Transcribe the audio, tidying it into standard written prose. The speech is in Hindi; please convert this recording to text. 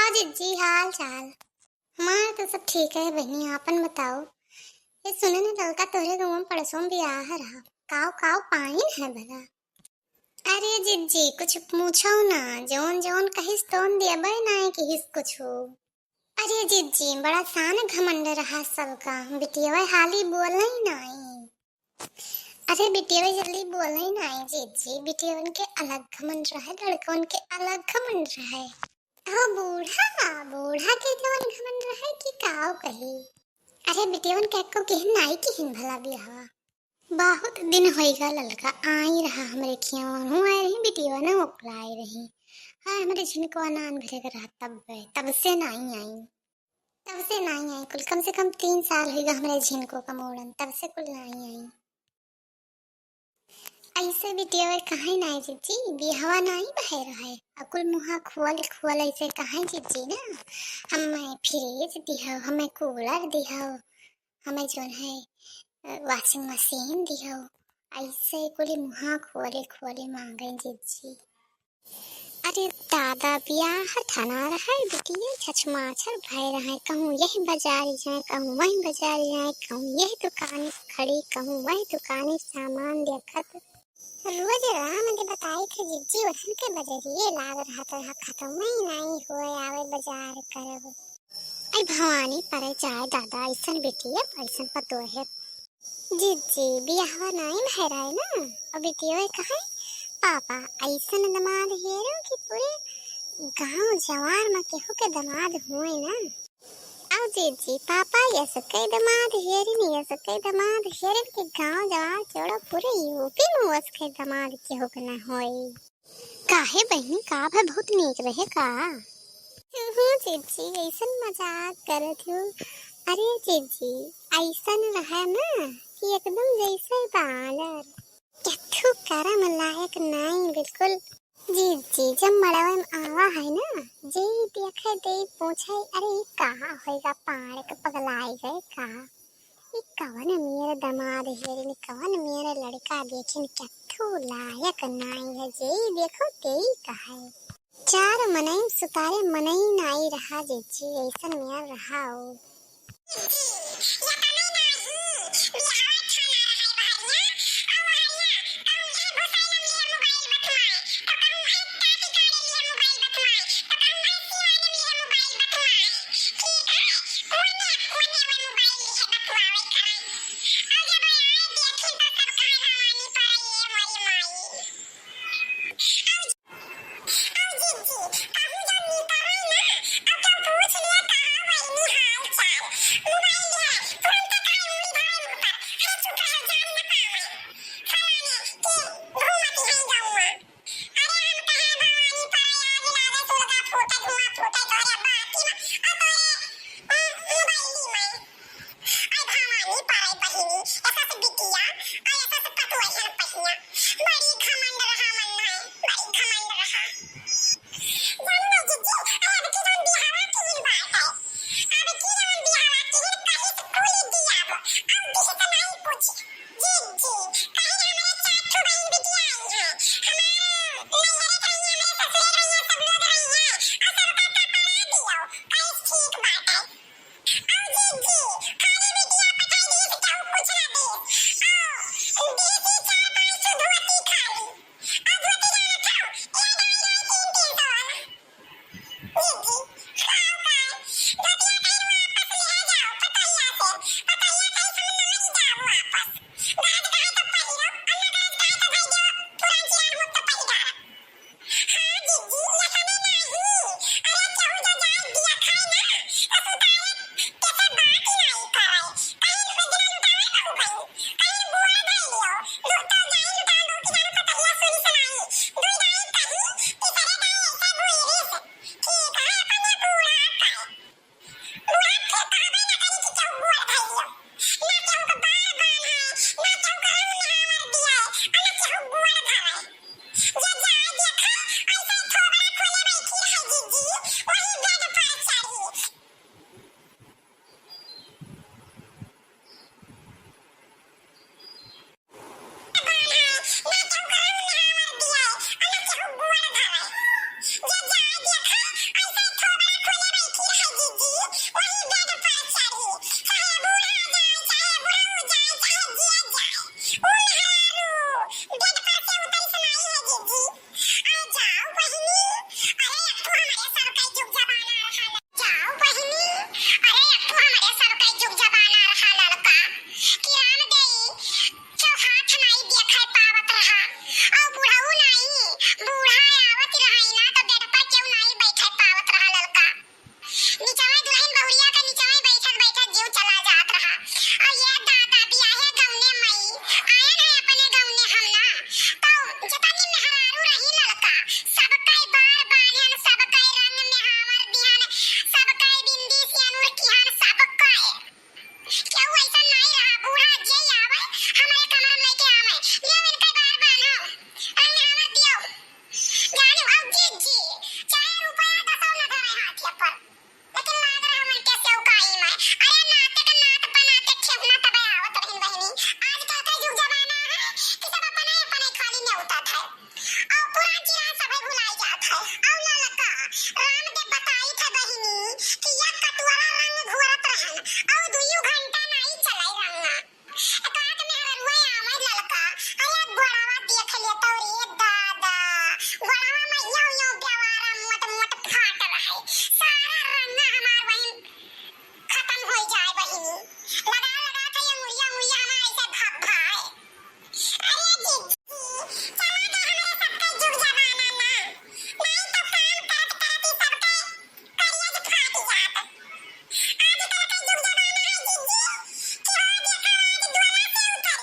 बताओ जिज्जी, हाल चाल। हमारा तो सब ठीक है बहनी, आपन बताओ। ये सुने ने लड़का तोहरे गाँव में परसों बियाह रहा। काव काव पाइन है भला। अरे जिज्जी कुछ पूछो ना, जौन जौन कहिस तोन देबे ना कि हिस कुछ हो। अरे जिज्जी बड़ा सान घमंड रहा सबका, बिटिया हाली बोल नहीं। अरे बिटिया जल्दी बोल नहीं जिज्जी, बिटिया के अलग घमंड रहा, लड़कों के अलग घमंड रहा। ओ बूढ़ा बूढ़ा के जवन घमंड रहा कि काव कही। अरे बिटिया के को केहन नाई केहन भला बियाह। बहुत दिन होइगा ललका आई रहा हमरे खिया हूँ आई रही बिटिया ना ओकलाई रही। हाँ हमारे झिनको अनान भरे का रहा तब से नहीं आई। कुल कम से कम 3 साल होइगा हमारे झिनको का मोड़न, तब से कुल नहीं आई। ऐसे बिटिया कहाँ नहीं जीजी, बिहवा नहीं बहे रहे अकुल मुहा खोल खोल ऐसे कहाँ जीजी ना। हमें फ्रिज दिहो, हमें कूलर दिहो, हमें जो है वॉशिंग मशीन दिहो, ऐसे कुल मुहा खोले खोले मांगे जीजी। अरे दादा बियाह थाना रहा बिटिया छछमाछर भय रहा, कहूँ यही बाजार जाए कहूँ वही बाजार जाए, कहूँ यही दुकान खड़ी कहूँ वही दुकान सामान देखत। रोज मुझे बताई थे जिज्जी वहन के बजरिए लाग रहा तो खत्म ही नहीं हुए आवे बाजार करब। आई भवानी परे चाय दादा ऐसन बेटिया ऐसन पतो है। जिज्जी बियाहवा नहीं भय रहा है ना, और बेटिया कहा पापा ऐसन दमाद हेरो कि पूरे गांव जवार में केहू के दमाद हुए ना। आओ जीजी पापा ये सके दमाद हेरिन ये सके दमाद हेरिन के गांव जवार छोड़ो पूरे यूपी में वस के दमाद केहू के ना होई। काहे बहनी का भा बहुत नीक रहे का। जीजी ऐसन मजाक करत हूँ। अरे जीजी ऐसन रहा ना कि एकदम जैसे बानर, कथू करम लायक नहीं बिल्कुल। जीजी जब मड़वा में आवा है ना जे देखे दे पूछे अरे कहा होएगा पाड़ के पगलाई गए कहा ये कवन मेरे दमाद हेरिन कवन मेरे लड़का देखिन कथू लायक नहीं है जे देखो ते कहा है। 4 मनई सुतारे मनई नहीं रहा जीजी ऐसन मेरा रहा हो। रामदेव बताई था बहिनी कि या कटुआला रंग घोरत रहन और 2 घंटा नहीं चलाई रंगा काट में हररुआ आवे ललका अया गोड़ावा देख लेतो रे दादा गोड़ावा में यो ब्यावारा मोट मोट फाट रहे सारा रंग हमार बहन खत्म हो जाए बहिनी लगा लगा के अंगुरिया अंगुरिया हमार ऐसे भाग भाए अरे जीजी चला दे हमें सबके जुग जमाना ना नहीं तो काम करत करत ही सबके करिया फाट जात आजकल का जुग जमाना है जीजी कि हो देखा आज दुआला से उतर